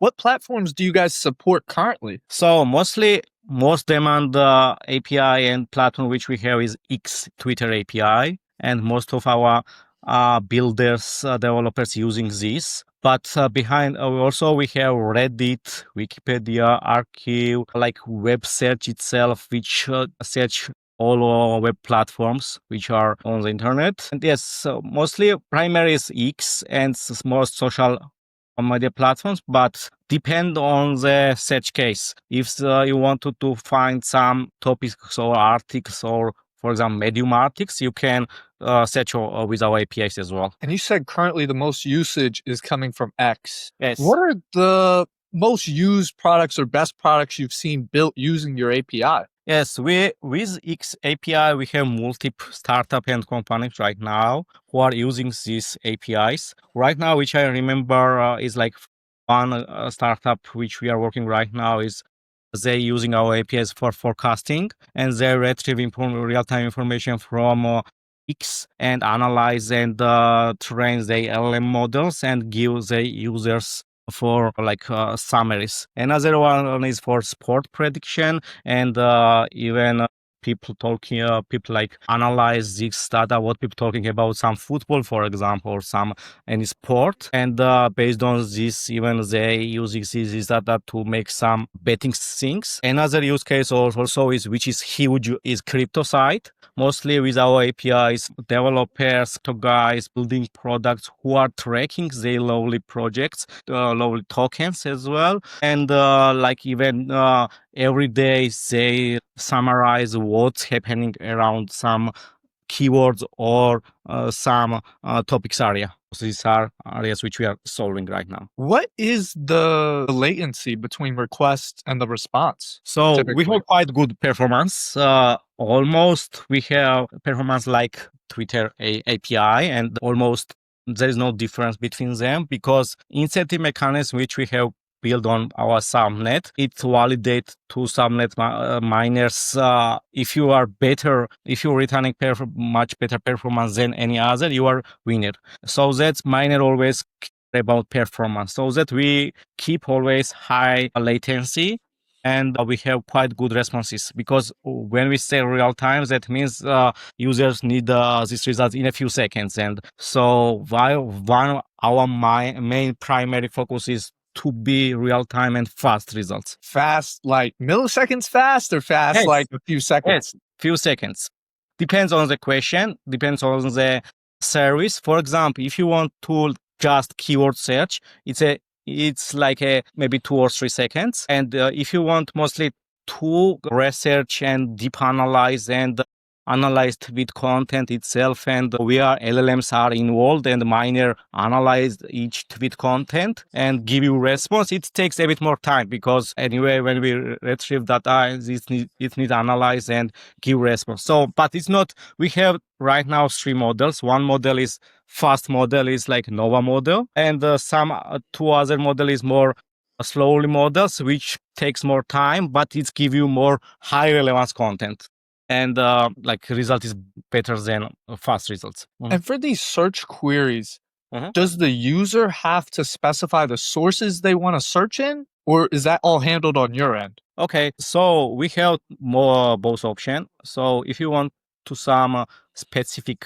What platforms do you guys support currently? So most demand API and platform which we have is X Twitter API, and most of our builders, developers using this. But behind also we have Reddit, Wikipedia, Archive, like web search itself, which search all our web platforms which are on the internet. And yes, so mostly primary is X and most social media platforms, but depend on the search case. If you wanted to find some topics or articles or, for example, Medium articles, you can search with our APIs as well. And you said currently the most usage is coming from X. Yes. What are the most used products or best products you've seen built using your API? Yes, with X API, we have multiple startup and companies right now who are using these APIs. Right now, which I remember is like one startup which we are working right now is they using our APIs for forecasting, and they retrieve real-time information from X and analyze and train the LLM models and give the users for like summaries. Another one is for sport prediction and even people like analyze this data, what people talking about some football, for example, or some any sport, and based on this, even they using this data to make some betting things. Another use case also is, which is huge, is crypto side. Mostly with our APIs, developers, to guys building products who are tracking their lovely projects, lovely tokens as well, and like even every day they summarize what's happening around some keywords or some topics area. So these are areas which we are solving right now. What is the latency between request and the response? So we typically? have quite good performance. Almost we have performance like Twitter API, and almost there is no difference between them because incentive mechanism which we have built on our subnet, it validates to subnet miners. If you are better, if you're returning much better performance than any other, you are winner. So that's miner always care about performance, so that we keep always high latency, and we have quite good responses, because when we say real time, that means users need these results in a few seconds. And so while one our main primary focus is to be real time and fast results. Fast, like milliseconds fast, or fast Yes. like a few seconds? Yes, few seconds. Depends on the question, depends on the service. For example, if you want to just keyword search, it's like a maybe 2 or 3 seconds. And if you want mostly to research and deep analyze and analyze tweet content itself, and where LLMs are involved and miner analyze each tweet content and give you response, it takes a bit more time, because anyway, when we retrieve data, it needs analyze and give response. So, but it's not, we have right now 3 models. One model is fast model, is like Nova model, and some 2 other model is more slowly models, which takes more time, but it give you more high relevance content. And like result is better than fast results. And for these search queries, Mhm. does the user have to specify the sources they want to search in, or is that all handled on your end? Okay, so we have more both option. So if you want to some specific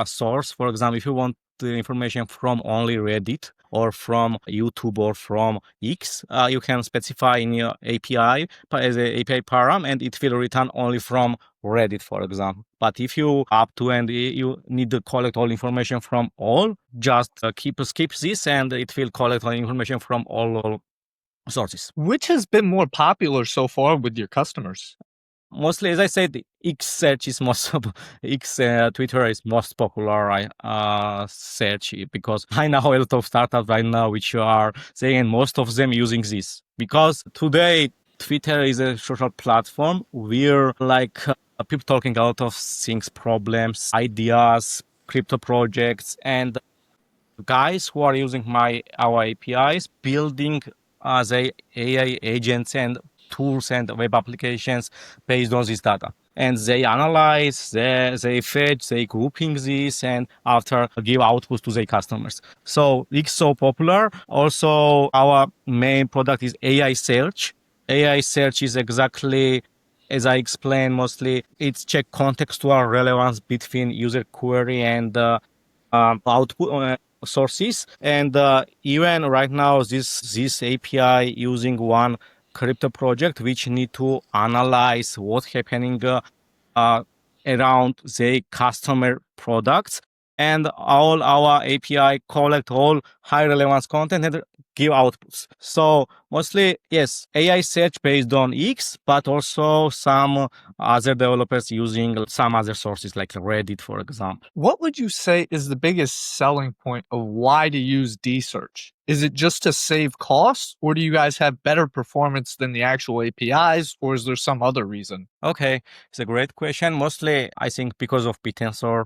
source, for example, if you want the information from only Reddit or from YouTube or from X, you can specify in your API as a API param, and it will return only from Reddit, for example. But if you up to and you need to collect all information from all, just skip this, and it will collect all information from all sources. Which has been more popular so far with your customers? Mostly, as I said, X search is most X Twitter is most popular search, because I know a lot of startups right now which are saying most of them using this, because today Twitter is a social platform where like people talking a lot of things, problems, ideas, crypto projects, and guys who are using our APIs building the AI agents and tools and web applications based on this data. and they analyze, they fetch, they grouping this, and after give output to their customers. So it's so popular. Also, our main product is AI search. AI search is exactly as I explained, mostly it's check contextual relevance between user query and output sources. And even right now, this API using one crypto project which need to analyze what's happening uh, around the customer products, and all our API collect all high relevance content and give outputs. So mostly, yes, AI search based on X, but also some other developers using some other sources like Reddit, for example. What would you say is the biggest selling point of why to use DSearch? Is it just to save costs, or do you guys have better performance than the actual APIs, or is there some other reason? Okay, it's a great question. Mostly, I think because of Bittensor,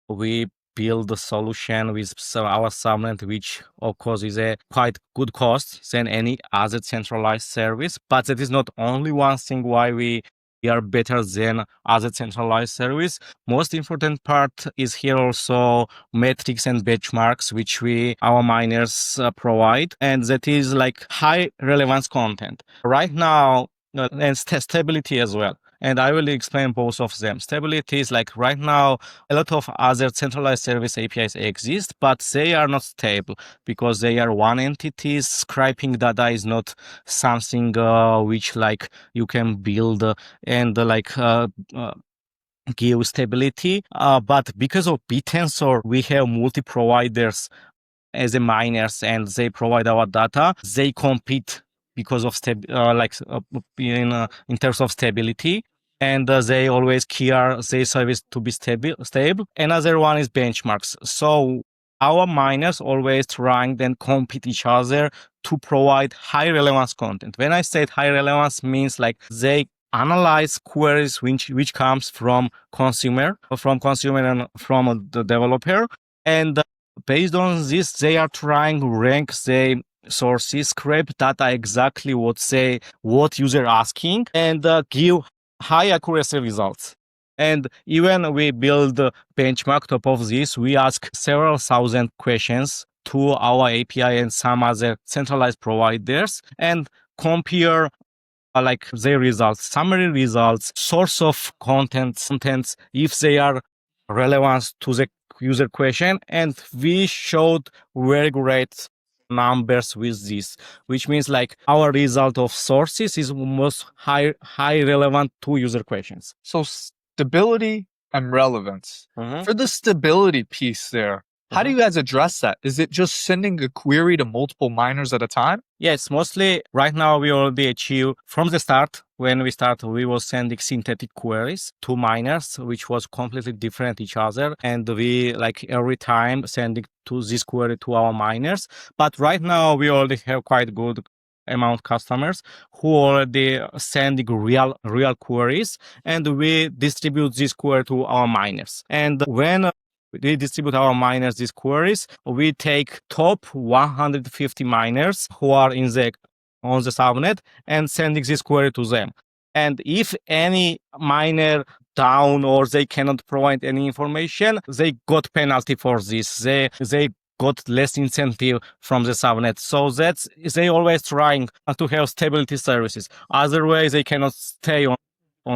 we build the solution with our subnet, which of course is a quite good cost than any other centralized service. But that is not only one thing why we are better than other centralized service. Most important part is here also metrics and benchmarks, which we our miners provide, and that is like high relevance content. Right now, and stability as well. And I will explain both of them. Stability is like right now, a lot of other centralized service APIs exist, but they are not stable because they are one entity. Scraping data is not something which like you can build and give stability. But because of Bittensor, we have multi providers as a miners and they provide our data. They compete because of in terms of stability, and they always care their service to be stable. Another one is benchmarks. So our miners always trying then compete each other to provide high relevance content. When I said high relevance means like they analyze queries which comes from consumer and from the developer, and based on this, they are trying to rank the sources, scrape data exactly what user asking, and give high accuracy results. And even we build a benchmark top of this, we ask several thousand questions to our API and some other centralized providers and compare like their results, summary results, source of contents, if they are relevant to the user question. And we showed very great numbers with this, which means like our result of sources is most high relevant to user questions. So, stability and relevance. Mhm. For the stability piece there, how do you guys address that? Is it just sending a query to multiple miners at a time? Yes, mostly right now we already achieve from the start. When we start, we were sending synthetic queries to miners, which was completely different each other. And we like every time sending to this query to our miners. But right now we already have quite good amount customers who already sending real queries, and we distribute this query to our miners. And when we distribute our miners these queries, we take top 150 miners who are on the subnet and sending this query to them. And if any miner down or they cannot provide any information, they got penalty for this. They got less incentive from the subnet. So that's they always trying to have stability services. Otherwise, they cannot stay on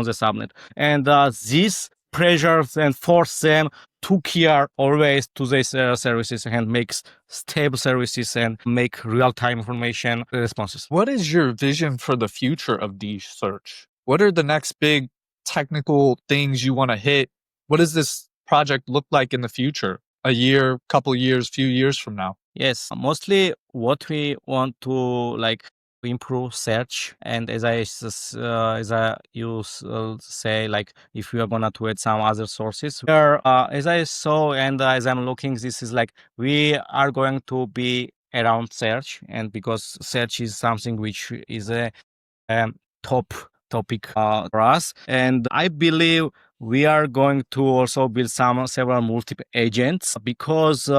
the subnet. And this pressures and force them to care always to these services and makes stable services and make real-time information responses. What is your vision for the future of DSearch? What are the next big technical things you want to hit? What does this project look like in the future? A year, couple years, few years from now? Yes, mostly what we want to like improve search, and as I use say, like if we are gonna to add some other sources, where as I saw and as I'm looking, this is like we are going to be around search, and because search is something which is a top topic for us, and I believe we are going to also build several multiple agents because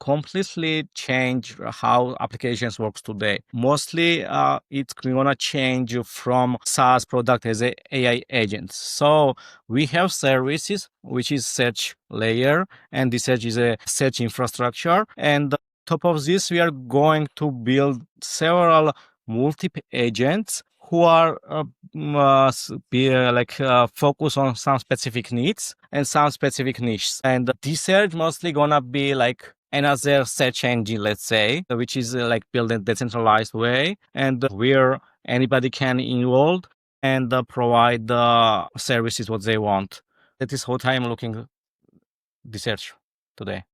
completely change how applications works today. Mostly, it's gonna change from SaaS product as a AI agents. So we have services, which is search layer, and the search is a search infrastructure. And on top of this, we are going to build several multiple agents who are focus on some specific needs and some specific niches. And this search mostly gonna be like another search engine, let's say, which is like built in decentralized way, and where anybody can enroll and provide the services what they want. That is what I'm looking the search today.